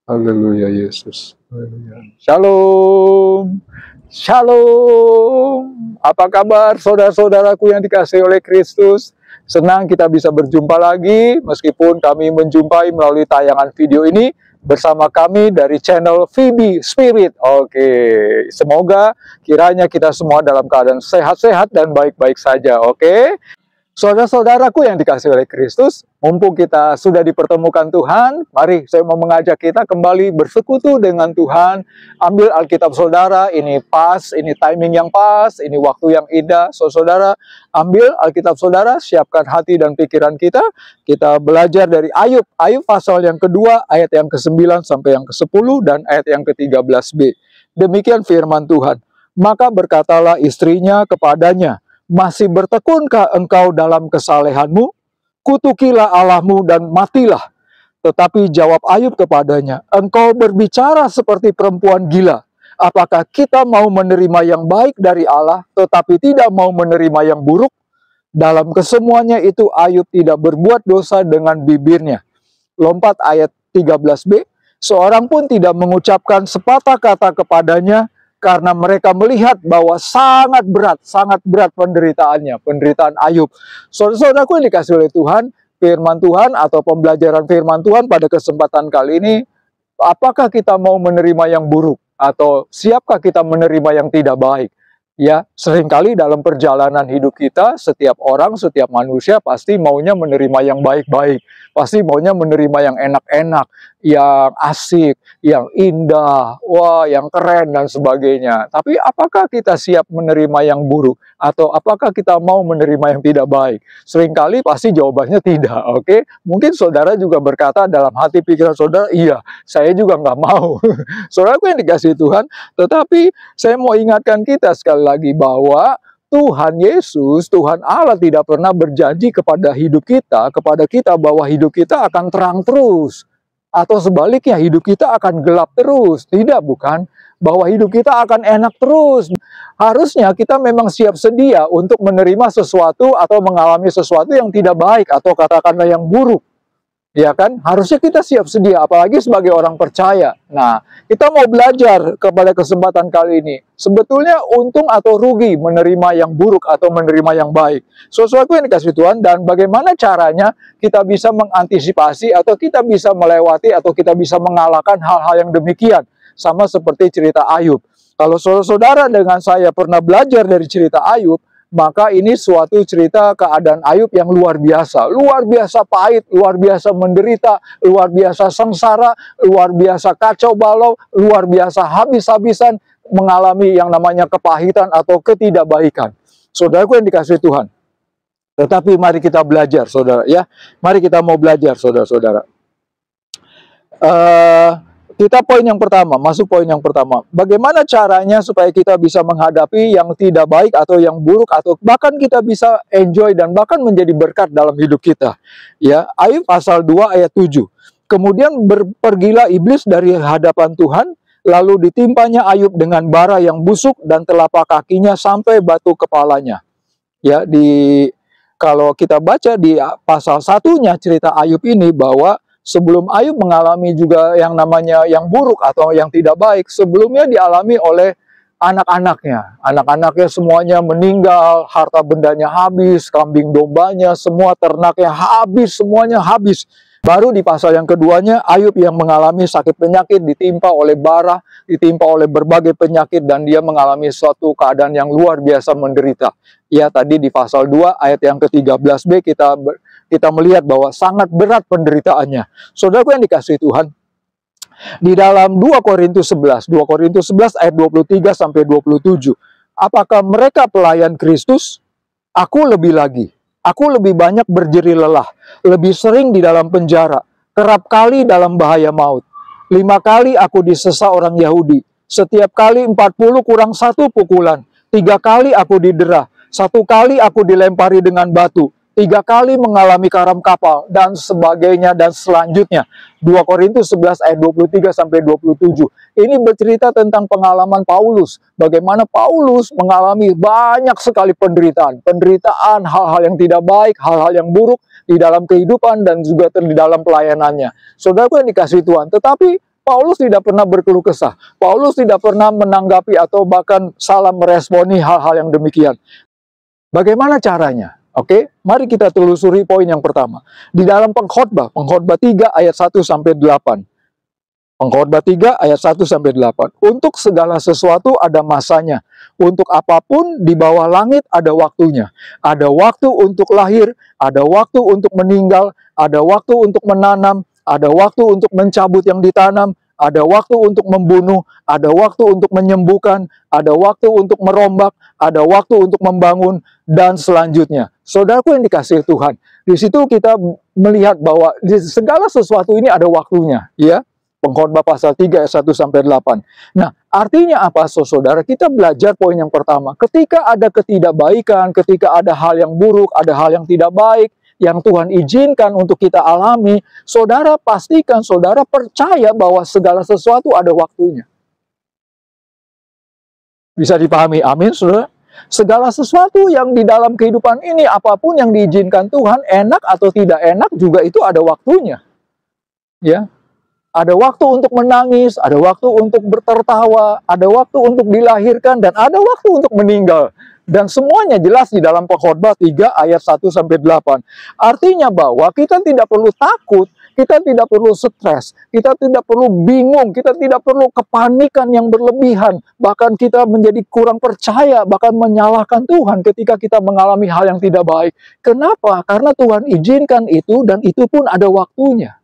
Haleluya Yesus. Haleluya. Shalom. Shalom. Apa kabar saudara-saudaraku yang dikasihi oleh Kristus? Senang kita bisa berjumpa lagi meskipun kami menjumpai melalui tayangan video ini bersama kami dari channel VB Spirit. Oke, semoga kiranya kita semua dalam keadaan sehat-sehat dan baik-baik saja. Oke. Saudara-saudaraku yang dikasihi oleh Kristus, mumpung kita sudah dipertemukan Tuhan, mari saya mau mengajak kita kembali bersekutu dengan Tuhan. Ambil Alkitab saudara, ini pas, ini timing yang pas, ini waktu yang indah. Saudara, ambil Alkitab saudara, siapkan hati dan pikiran kita. Kita belajar dari Ayub. Ayub pasal yang kedua, ayat yang ke-9 sampai yang ke-10 dan ayat yang ke-13b. Demikian firman Tuhan. Maka berkatalah istrinya kepadanya, masih bertekunkah engkau dalam kesalehanmu? Kutukilah Allahmu dan matilah. Tetapi jawab Ayub kepadanya, engkau berbicara seperti perempuan gila. Apakah kita mau menerima yang baik dari Allah, tetapi tidak mau menerima yang buruk? Dalam kesemuanya itu Ayub tidak berbuat dosa dengan bibirnya. Lompat ayat 13b, seorang pun tidak mengucapkan sepatah kata kepadanya, karena mereka melihat bahwa sangat berat penderitaannya, penderitaan Ayub. Saudara-saudaraku yang dikasihi oleh Tuhan, firman Tuhan atau pembelajaran firman Tuhan pada kesempatan kali ini, apakah kita mau menerima yang buruk atau siapkah kita menerima yang tidak baik? Ya, seringkali dalam perjalanan hidup kita, setiap orang, setiap manusia pasti maunya menerima yang baik-baik. Pasti maunya menerima yang enak-enak, yang asik, yang indah, wah, yang keren, dan sebagainya. Tapi apakah kita siap menerima yang buruk? Atau apakah kita mau menerima yang tidak baik? Seringkali pasti jawabannya tidak, oke? Mungkin saudara juga berkata dalam hati pikiran saudara, iya, saya juga nggak mau. Saudaraku yang dikasihi Tuhan, tetapi saya mau ingatkan kita sekali lagi bahwa Tuhan Yesus, Tuhan Allah tidak pernah berjanji kepada kita bahwa hidup kita akan terang terus. Atau sebaliknya hidup kita akan gelap terus. Tidak, bukan. Bahwa hidup kita akan enak terus. Harusnya kita memang siap sedia untuk menerima sesuatu atau mengalami sesuatu yang tidak baik atau katakanlah yang buruk. Ya kan? Harusnya kita siap sedia, apalagi sebagai orang percaya. Nah, kita mau belajar kepada kesempatan kali ini. Sebetulnya untung atau rugi menerima yang buruk atau menerima yang baik. Sesuatu yang dikasih Tuhan, dan bagaimana caranya kita bisa mengantisipasi atau kita bisa melewati atau kita bisa mengalahkan hal-hal yang demikian. Sama seperti cerita Ayub. Kalau saudara-saudara dengan saya pernah belajar dari cerita Ayub, maka ini suatu cerita keadaan Ayub yang luar biasa pahit, luar biasa menderita, luar biasa sengsara, luar biasa kacau balau, luar biasa habis-habisan mengalami yang namanya kepahitan atau ketidakbaikan. Saudaraku yang dikasihi Tuhan. Tetapi mari kita belajar, saudara, ya. Mari kita mau belajar, saudara-saudara. Kita masuk poin yang pertama. Bagaimana caranya supaya kita bisa menghadapi yang tidak baik atau yang buruk atau bahkan kita bisa enjoy dan bahkan menjadi berkat dalam hidup kita. Ya, Ayub pasal 2 ayat 7. Kemudian pergilah iblis dari hadapan Tuhan, lalu ditimpanya Ayub dengan bara yang busuk dan telapak kakinya sampai batu kepalanya. Ya, kalau kita baca di pasal 1-nya cerita Ayub ini bahwa sebelum Ayub mengalami juga yang namanya yang buruk atau yang tidak baik, sebelumnya dialami oleh anak-anaknya. Anak-anaknya semuanya meninggal, harta bendanya habis, kambing dombanya, semua ternaknya habis, semuanya habis. Baru di pasal yang keduanya, Ayub yang mengalami sakit penyakit, ditimpa oleh bara, ditimpa oleh berbagai penyakit, dan dia mengalami suatu keadaan yang luar biasa menderita. Ya, tadi di pasal 2 ayat yang ke-13b kita melihat bahwa sangat berat penderitaannya. Saudaraku yang dikasihi Tuhan, di dalam 2 Korintus 11 ayat 23 sampai 27, apakah mereka pelayan Kristus? Aku lebih lagi. Aku lebih banyak berjerih lelah, lebih sering di dalam penjara, kerap kali dalam bahaya maut. 5 kali aku disesa orang Yahudi, setiap kali 40 kurang 1 pukulan. 3 kali aku didera, 1 kali aku dilempari dengan batu, 3 kali mengalami karam kapal, dan sebagainya dan selanjutnya. 2 Korintus 11 ayat 23 sampai 27. Ini bercerita tentang pengalaman Paulus. Bagaimana Paulus mengalami banyak sekali penderitaan. Penderitaan, hal-hal yang tidak baik, hal-hal yang buruk di dalam kehidupan dan juga di dalam pelayanannya. Saudaraku yang dikasihi Tuhan, tetapi Paulus tidak pernah berkeluh kesah. Paulus tidak pernah menanggapi atau bahkan salah meresponi hal-hal yang demikian. Bagaimana caranya? Oke, mari kita telusuri poin yang pertama. Di dalam Pengkhotbah 3 ayat 1 sampai 8. Pengkhotbah 3 ayat 1 sampai 8. Untuk segala sesuatu ada masanya. Untuk apapun di bawah langit ada waktunya. Ada waktu untuk lahir, ada waktu untuk meninggal, ada waktu untuk menanam, ada waktu untuk mencabut yang ditanam, ada waktu untuk membunuh, ada waktu untuk menyembuhkan, ada waktu untuk merombak, ada waktu untuk membangun, dan selanjutnya. Saudaraku yang dikasihi Tuhan, di situ kita melihat bahwa di segala sesuatu ini ada waktunya, ya. Pengkhotbah pasal 3 ayat 1 sampai 8. Nah, artinya apa, saudara? Kita belajar poin yang pertama. Ketika ada ketidakbaikan, ketika ada hal yang buruk, ada hal yang tidak baik, yang Tuhan izinkan untuk kita alami, saudara pastikan, saudara percaya bahwa segala sesuatu ada waktunya. Bisa dipahami? Amin, saudara? Segala sesuatu yang di dalam kehidupan ini, apapun yang diizinkan Tuhan, enak atau tidak enak juga itu ada waktunya. Ya. Ada waktu untuk menangis, ada waktu untuk tertawa, ada waktu untuk dilahirkan, dan ada waktu untuk meninggal. Dan semuanya jelas di dalam Pengkhotbah 3 ayat 1 sampai 8. Artinya bahwa kita tidak perlu takut, kita tidak perlu stres, kita tidak perlu bingung, kita tidak perlu kepanikan yang berlebihan, bahkan kita menjadi kurang percaya, bahkan menyalahkan Tuhan ketika kita mengalami hal yang tidak baik. Kenapa? Karena Tuhan izinkan itu, dan itu pun ada waktunya.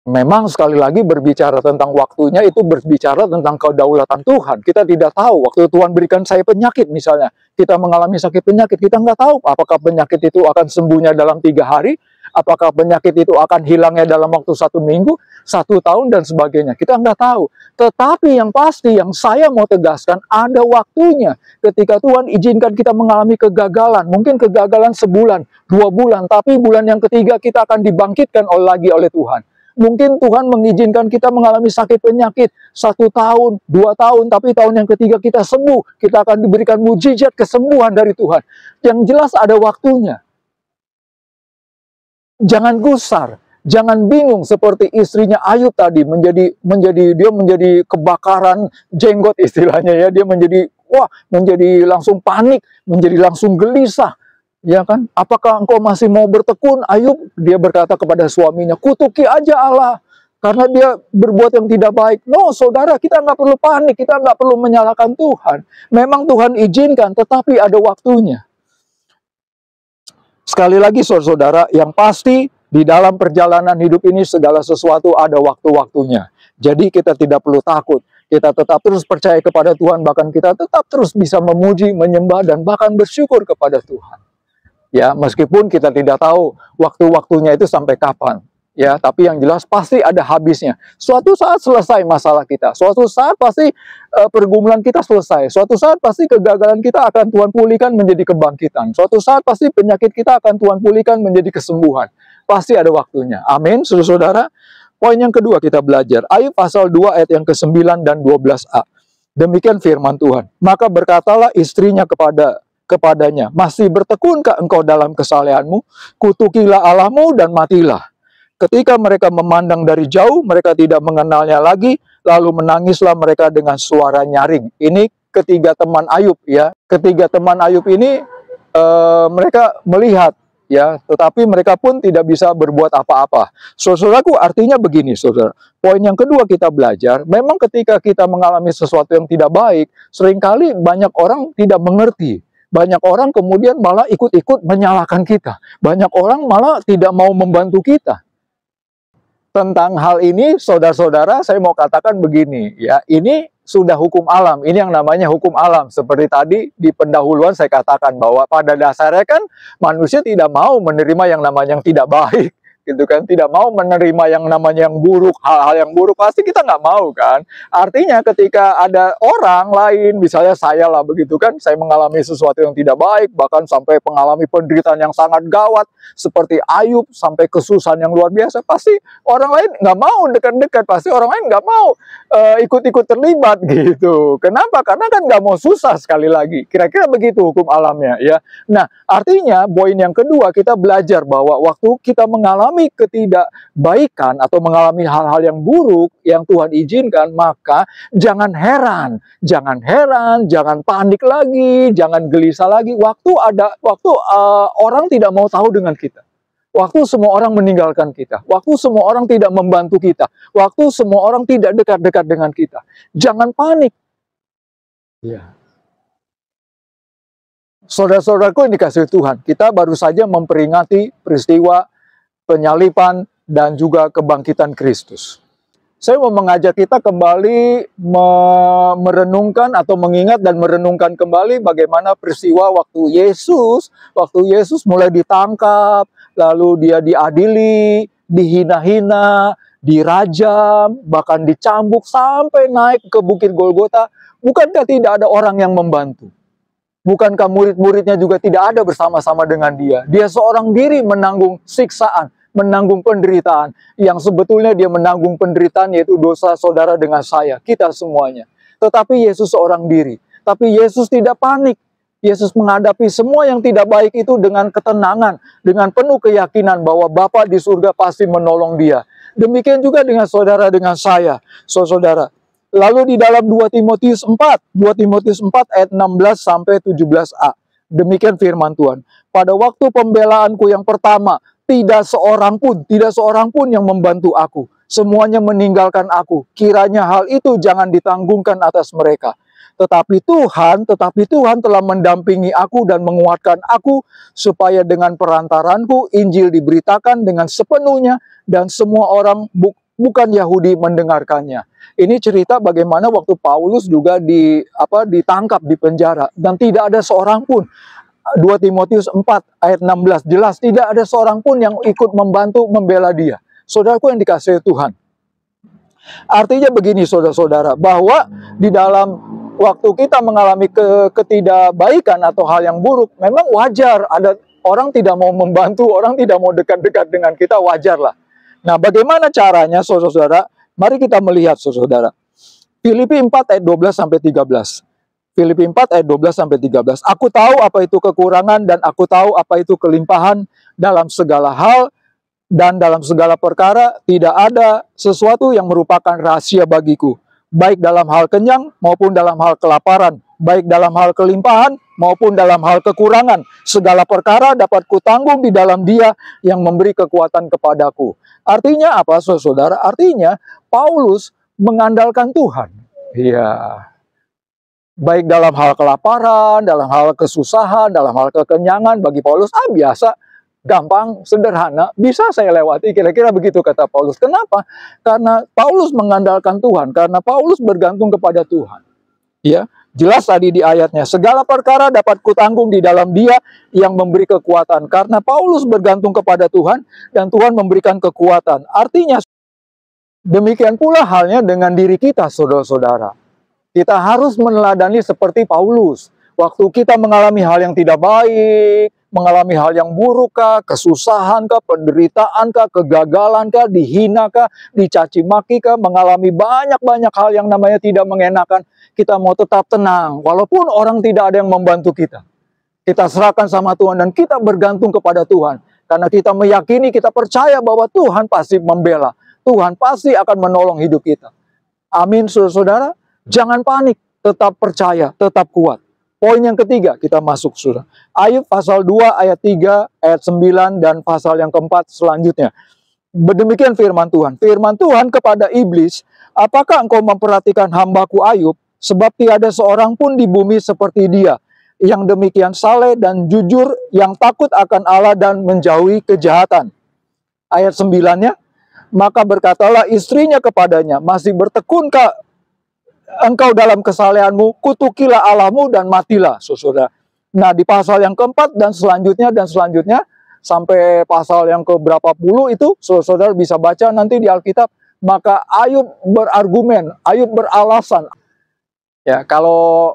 Memang sekali lagi berbicara tentang waktunya itu berbicara tentang kedaulatan Tuhan. Kita tidak tahu waktu Tuhan berikan saya penyakit misalnya. Kita mengalami sakit penyakit, kita nggak tahu apakah penyakit itu akan sembuhnya dalam 3 hari, apakah penyakit itu akan hilangnya dalam waktu 1 minggu, 1 tahun, dan sebagainya. Kita nggak tahu. Tetapi yang pasti yang saya mau tegaskan, ada waktunya. Ketika Tuhan izinkan kita mengalami kegagalan, mungkin kegagalan sebulan, 2 bulan, tapi bulan yang ketiga kita akan dibangkitkan lagi oleh Tuhan. Mungkin Tuhan mengizinkan kita mengalami sakit penyakit 1 tahun, 2 tahun, tapi tahun yang ketiga kita sembuh. Kita akan diberikan mujizat kesembuhan dari Tuhan. Yang jelas ada waktunya. Jangan gusar, jangan bingung seperti istrinya Ayub tadi menjadi kebakaran jenggot istilahnya ya. Dia menjadi langsung panik, menjadi langsung gelisah. Ya kan? Apakah engkau masih mau bertekun, Ayub? Dia berkata kepada suaminya, kutuki aja Allah, karena dia berbuat yang tidak baik. No, saudara, kita nggak perlu panik, kita nggak perlu menyalahkan Tuhan. Memang Tuhan izinkan, tetapi ada waktunya. Sekali lagi, saudara, yang pasti di dalam perjalanan hidup ini segala sesuatu ada waktu-waktunya. Jadi kita tidak perlu takut. Kita tetap terus percaya kepada Tuhan, bahkan kita tetap terus bisa memuji, menyembah, dan bahkan bersyukur kepada Tuhan. Ya, meskipun kita tidak tahu waktu-waktunya itu sampai kapan. Ya, tapi yang jelas pasti ada habisnya. Suatu saat selesai masalah kita. Suatu saat pasti pergumulan kita selesai. Suatu saat pasti kegagalan kita akan Tuhan pulihkan menjadi kebangkitan. Suatu saat pasti penyakit kita akan Tuhan pulihkan menjadi kesembuhan. Pasti ada waktunya. Amin, saudara-saudara. Poin yang kedua kita belajar. Ayub pasal 2 ayat yang ke-9 dan 12a. Demikian firman Tuhan. Maka berkatalah istrinya kepadanya, masih bertekunkah engkau dalam kesalehanmu? Kutukilah Allahmu dan matilah. Ketika mereka memandang dari jauh, mereka tidak mengenalnya lagi, lalu menangislah mereka dengan suara nyaring. Ini ketiga teman Ayub ya. Ketiga teman Ayub ini mereka melihat ya, tetapi mereka pun tidak bisa berbuat apa-apa. Saudaraku, artinya begini, saudara. Poin yang kedua kita belajar, memang ketika kita mengalami sesuatu yang tidak baik, seringkali banyak orang tidak mengerti. Banyak orang kemudian malah ikut-ikut menyalahkan kita. Banyak orang malah tidak mau membantu kita. Tentang hal ini, saudara-saudara, saya mau katakan begini, ya, ini sudah hukum alam. Ini yang namanya hukum alam. Seperti tadi di pendahuluan saya katakan bahwa pada dasarnya kan manusia tidak mau menerima yang namanya yang tidak baik. Gitu kan, tidak mau menerima yang namanya yang buruk, hal-hal yang buruk pasti kita nggak mau kan. Artinya ketika ada orang lain, misalnya saya lah begitu kan, saya mengalami sesuatu yang tidak baik, bahkan sampai mengalami penderitaan yang sangat gawat seperti Ayub, sampai kesusahan yang luar biasa, pasti orang lain nggak mau dekat-dekat, pasti orang lain nggak mau ikut-ikut terlibat gitu. Kenapa? Karena kan nggak mau susah sekali lagi. Kira-kira begitu hukum alamnya ya. Nah, artinya poin yang kedua kita belajar bahwa waktu kita mengalami mengalami ketidakbaikan atau mengalami hal-hal yang buruk yang Tuhan izinkan, maka jangan heran, jangan panik lagi, jangan gelisah lagi. Waktu orang tidak mau tahu dengan kita. Waktu semua orang meninggalkan kita. Waktu semua orang tidak membantu kita. Waktu semua orang tidak dekat-dekat dengan kita. Jangan panik. Ya. Saudara-saudaraku yang dikasihi Tuhan, kita baru saja memperingati peristiwa penyaliban dan juga kebangkitan Kristus. Saya mau mengajak kita kembali merenungkan atau mengingat dan merenungkan kembali bagaimana peristiwa waktu Yesus mulai ditangkap, lalu dia diadili, dihina-hina, dirajam, bahkan dicambuk sampai naik ke Bukit Golgota. Bukankah tidak ada orang yang membantu? Bukankah murid-muridnya juga tidak ada bersama-sama dengan dia? Dia seorang diri menanggung siksaan, menanggung penderitaan. Yang sebetulnya dia menanggung penderitaan yaitu dosa saudara dengan saya, kita semuanya. Tetapi Yesus seorang diri. Tapi Yesus tidak panik. Yesus menghadapi semua yang tidak baik itu dengan ketenangan, dengan penuh keyakinan bahwa Bapa di surga pasti menolong dia. Demikian juga dengan saudara dengan saya, saudara. Lalu di dalam 2 Timotius 4 ayat 16 sampai 17a. Demikian firman Tuhan. Pada waktu pembelaanku yang pertama, tidak seorang pun yang membantu aku. Semuanya meninggalkan aku. Kiranya hal itu jangan ditanggungkan atas mereka. Tetapi Tuhan telah mendampingi aku dan menguatkan aku supaya dengan perantaranku Injil diberitakan dengan sepenuhnya dan semua orang bukan Yahudi mendengarkannya. Ini cerita bagaimana waktu Paulus juga ditangkap di penjara dan tidak ada seorang pun. 2 Timotius 4 ayat 16 jelas tidak ada seorang pun yang ikut membantu membela dia. Saudaraku yang dikasihi Tuhan. Artinya begini saudara-saudara, bahwa di dalam waktu kita mengalami ketidakbaikan atau hal yang buruk, memang wajar ada orang tidak mau membantu, orang tidak mau dekat-dekat dengan kita, wajar lah. Nah, bagaimana caranya saudara-saudara? Mari kita melihat saudara. Filipi 4 ayat 12 sampai 13. Filipi 4 ayat 12 sampai 13. Aku tahu apa itu kekurangan dan aku tahu apa itu kelimpahan dalam segala hal dan dalam segala perkara tidak ada sesuatu yang merupakan rahasia bagiku, baik dalam hal kenyang maupun dalam hal kelaparan, baik dalam hal kelimpahan maupun dalam hal kekurangan. Segala perkara dapat kutanggung di dalam Dia yang memberi kekuatan kepadaku. Artinya apa, saudara? Artinya Paulus mengandalkan Tuhan. Iya. Baik dalam hal kelaparan, dalam hal kesusahan, dalam hal kekenyangan, bagi Paulus biasa, gampang, sederhana, bisa saya lewati. Kira-kira begitu kata Paulus. Kenapa? Karena Paulus mengandalkan Tuhan, karena Paulus bergantung kepada Tuhan. Ya, jelas tadi di ayatnya, segala perkara dapat kutanggung di dalam Dia yang memberi kekuatan. Karena Paulus bergantung kepada Tuhan dan Tuhan memberikan kekuatan. Artinya demikian pula halnya dengan diri kita, saudara-saudara. Kita harus meneladani seperti Paulus. Waktu kita mengalami hal yang tidak baik, mengalami hal yang buruk kah, kesusahan kah, penderitaan kah, kegagalan kah, dihina kah, dicaci maki kah, mengalami banyak-banyak hal yang namanya tidak mengenakan, kita mau tetap tenang. Walaupun orang tidak ada yang membantu kita. Kita serahkan sama Tuhan dan kita bergantung kepada Tuhan. Karena kita meyakini, kita percaya bahwa Tuhan pasti membela. Tuhan pasti akan menolong hidup kita. Amin, saudara-saudara. Jangan panik, tetap percaya, tetap kuat. Poin yang ketiga, kita masuk saudara. Ayub pasal 2 ayat 3, ayat 9, dan pasal yang keempat selanjutnya. Demikian firman Tuhan. Firman Tuhan kepada iblis, apakah engkau memperhatikan hambaku Ayub? Sebab tiada seorang pun di bumi seperti dia, yang demikian saleh dan jujur, yang takut akan Allah dan menjauhi kejahatan. Ayat 9-nya, maka berkatalah istrinya kepadanya, masih bertekunkah engkau dalam kesalehanmu, kutukilah Allahmu dan matilah, saudara. Nah, di pasal yang keempat dan selanjutnya sampai pasal yang keberapa puluh itu, saudara bisa baca nanti di Alkitab. Maka Ayub berargumen, Ayub beralasan. Ya, kalau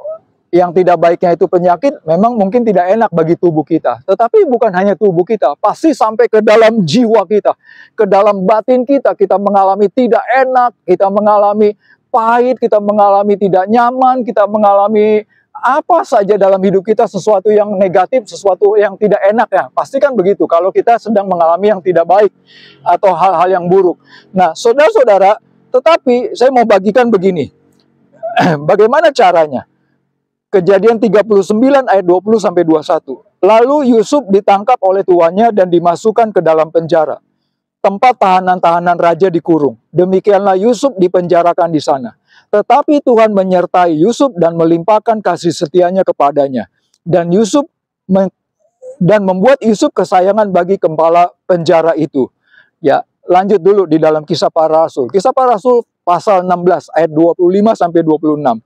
yang tidak baiknya itu penyakit, memang mungkin tidak enak bagi tubuh kita. Tetapi bukan hanya tubuh kita, pasti sampai ke dalam jiwa kita, ke dalam batin kita, kita mengalami tidak enak, kita mengalami pahit, kita mengalami tidak nyaman, kita mengalami apa saja dalam hidup kita, sesuatu yang negatif, sesuatu yang tidak enak ya. Pasti kan begitu kalau kita sedang mengalami yang tidak baik atau hal-hal yang buruk. Nah, saudara-saudara, tetapi saya mau bagikan begini. Bagaimana caranya? Kejadian 39 ayat 20 sampai 21. Lalu Yusuf ditangkap oleh tuannya dan dimasukkan ke dalam penjara, tempat tahanan-tahanan raja dikurung. Demikianlah Yusuf dipenjarakan di sana. Tetapi Tuhan menyertai Yusuf dan melimpahkan kasih setianya kepadanya. Dan membuat Yusuf kesayangan bagi kepala penjara itu. Ya, lanjut dulu di dalam Kisah Para Rasul. Kisah Para Rasul pasal 16 ayat 25 sampai 26.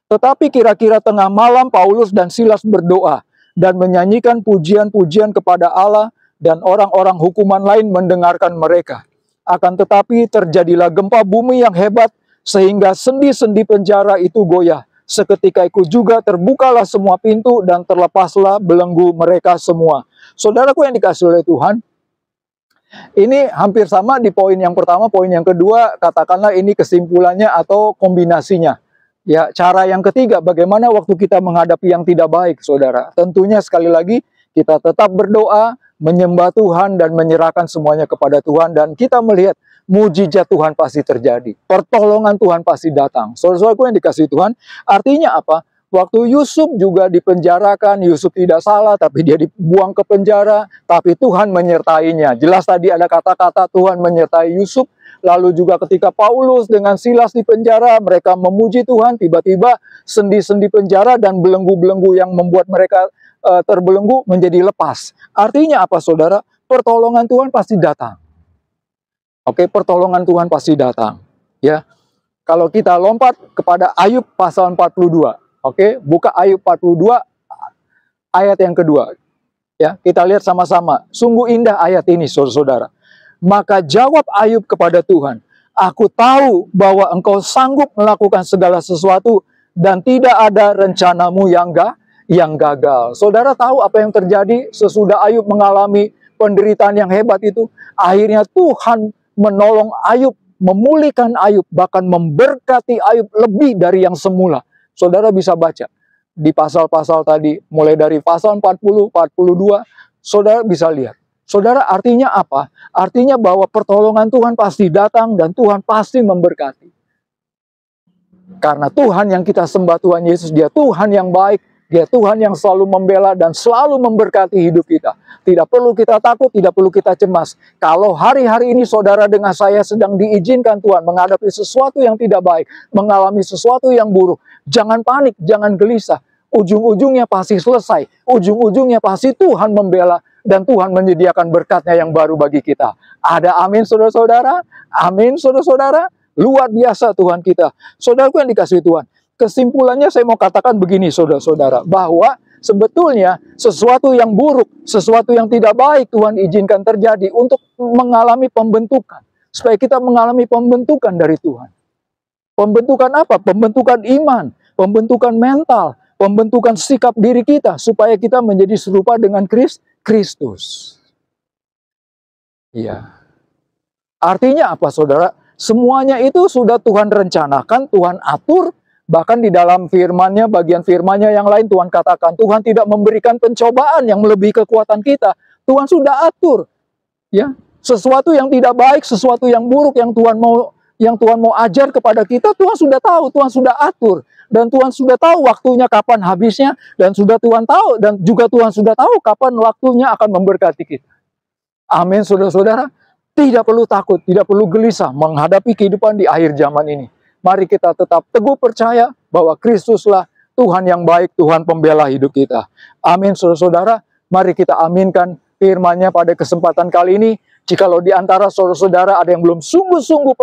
Tetapi kira-kira tengah malam Paulus dan Silas berdoa dan menyanyikan pujian-pujian kepada Allah, dan orang-orang hukuman lain mendengarkan mereka. Akan tetapi terjadilah gempa bumi yang hebat, sehingga sendi-sendi penjara itu goyah. Seketika itu juga terbukalah semua pintu dan terlepaslah belenggu mereka semua. Saudaraku yang dikasihi oleh Tuhan, ini hampir sama di poin yang pertama, poin yang kedua, katakanlah ini kesimpulannya atau kombinasinya. Ya, cara yang ketiga, bagaimana waktu kita menghadapi yang tidak baik, saudara. Tentunya sekali lagi, kita tetap berdoa, menyembah Tuhan, dan menyerahkan semuanya kepada Tuhan. Dan kita melihat mujizat Tuhan pasti terjadi. Pertolongan Tuhan pasti datang. Saudara-saudaraku yang dikasihi Tuhan, artinya apa? Waktu Yusuf juga dipenjarakan, Yusuf tidak salah, tapi dia dibuang ke penjara, tapi Tuhan menyertainya. Jelas tadi ada kata-kata Tuhan menyertai Yusuf. Lalu juga ketika Paulus dengan Silas di penjara, mereka memuji Tuhan, tiba-tiba sendi-sendi penjara dan belenggu-belenggu yang membuat mereka terbelenggu menjadi lepas. Artinya apa, saudara? Pertolongan Tuhan pasti datang. Oke, pertolongan Tuhan pasti datang. Ya, kalau kita lompat kepada Ayub pasal 42. Oke, buka Ayub 42 ayat yang kedua. Ya, kita lihat sama-sama. Sungguh indah ayat ini, saudara-saudara. Maka jawab Ayub kepada Tuhan, aku tahu bahwa engkau sanggup melakukan segala sesuatu dan tidak ada rencanamu yang gagal. Saudara tahu apa yang terjadi sesudah Ayub mengalami penderitaan yang hebat itu? Akhirnya Tuhan menolong Ayub, memulihkan Ayub, bahkan memberkati Ayub lebih dari yang semula. Saudara bisa baca di pasal-pasal tadi, mulai dari pasal 40, 42, saudara bisa lihat. Saudara, artinya apa? Artinya bahwa pertolongan Tuhan pasti datang dan Tuhan pasti memberkati. Karena Tuhan yang kita sembah, Tuhan Yesus, Dia Tuhan yang baik, Dia Tuhan yang selalu membela dan selalu memberkati hidup kita. Tidak perlu kita takut, tidak perlu kita cemas. Kalau hari-hari ini saudara dengan saya sedang diizinkan Tuhan menghadapi sesuatu yang tidak baik, mengalami sesuatu yang buruk, jangan panik, jangan gelisah. Ujung-ujungnya pasti selesai. Ujung-ujungnya pasti Tuhan membela dan Tuhan menyediakan berkatnya yang baru bagi kita. Ada amin, saudara-saudara? Amin, saudara-saudara? Luar biasa Tuhan kita. Saudaraku yang dikasihi Tuhan. Kesimpulannya saya mau katakan begini, saudara-saudara, bahwa sebetulnya sesuatu yang buruk, sesuatu yang tidak baik Tuhan izinkan terjadi untuk mengalami pembentukan. Supaya kita mengalami pembentukan dari Tuhan. Pembentukan apa? Pembentukan iman, pembentukan mental, pembentukan sikap diri kita, supaya kita menjadi serupa dengan Kristus. Ya. Artinya apa, saudara? Semuanya itu sudah Tuhan rencanakan, Tuhan atur. Bahkan di dalam firman-Nya, bagian firman-Nya yang lain Tuhan katakan, Tuhan tidak memberikan pencobaan yang melebihi kekuatan kita. Tuhan sudah atur. Ya, sesuatu yang tidak baik, sesuatu yang buruk yang Tuhan mau ajar kepada kita, Tuhan sudah tahu, Tuhan sudah atur. Dan Tuhan sudah tahu waktunya kapan habisnya, dan sudah Tuhan tahu, dan juga Tuhan sudah tahu kapan waktunya akan memberkati kita. Amin, saudara-saudara. Tidak perlu takut, tidak perlu gelisah menghadapi kehidupan di akhir zaman ini. Mari kita tetap teguh percaya bahwa Kristuslah Tuhan yang baik, Tuhan pembela hidup kita. Amin, saudara-saudara. Mari kita aminkan firman-Nya pada kesempatan kali ini. Jikalau di antara saudara-saudara ada yang belum sungguh-sungguh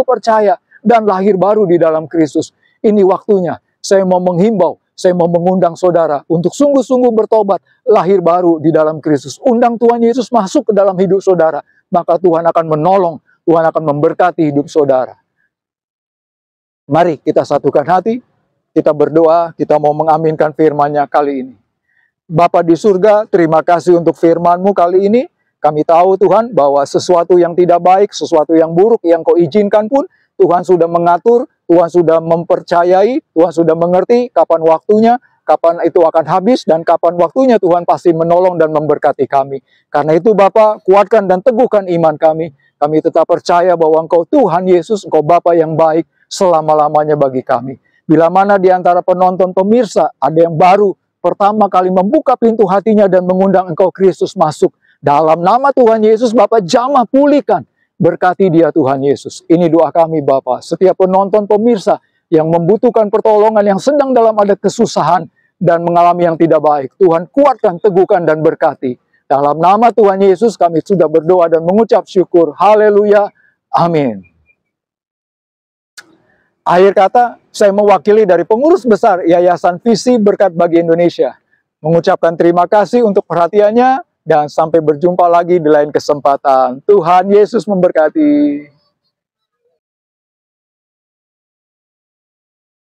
percaya, dan lahir baru di dalam Kristus, ini waktunya. Saya mau menghimbau, saya mau mengundang saudara untuk sungguh-sungguh bertobat, lahir baru di dalam Kristus. Undang Tuhan Yesus masuk ke dalam hidup saudara, maka Tuhan akan menolong, Tuhan akan memberkati hidup saudara. Mari kita satukan hati, kita berdoa, kita mau mengaminkan firman-Nya kali ini. Bapa di surga, terima kasih untuk firman-Mu kali ini. Kami tahu Tuhan bahwa sesuatu yang tidak baik, sesuatu yang buruk yang Kau izinkan pun, Tuhan sudah mengatur, Tuhan sudah mempercayai, Tuhan sudah mengerti kapan waktunya, kapan itu akan habis, dan kapan waktunya Tuhan pasti menolong dan memberkati kami. Karena itu Bapa, kuatkan dan teguhkan iman kami. Kami tetap percaya bahwa Engkau Tuhan Yesus, Engkau Bapa yang baik selama-lamanya bagi kami. Bila mana di antara penonton pemirsa ada yang baru pertama kali membuka pintu hatinya dan mengundang Engkau Kristus masuk, dalam nama Tuhan Yesus, Bapa jamah pulihkan. Berkati dia Tuhan Yesus. Ini doa kami Bapa. Setiap penonton pemirsa yang membutuhkan pertolongan, yang sedang dalam ada kesusahan dan mengalami yang tidak baik, Tuhan kuatkan, teguhkan, dan berkati. Dalam nama Tuhan Yesus kami sudah berdoa dan mengucap syukur. Haleluya. Amin. Akhir kata, saya mewakili dari pengurus besar Yayasan Visi Berkat Bagi Indonesia mengucapkan terima kasih untuk perhatiannya, dan sampai berjumpa lagi di lain kesempatan. Tuhan Yesus memberkati.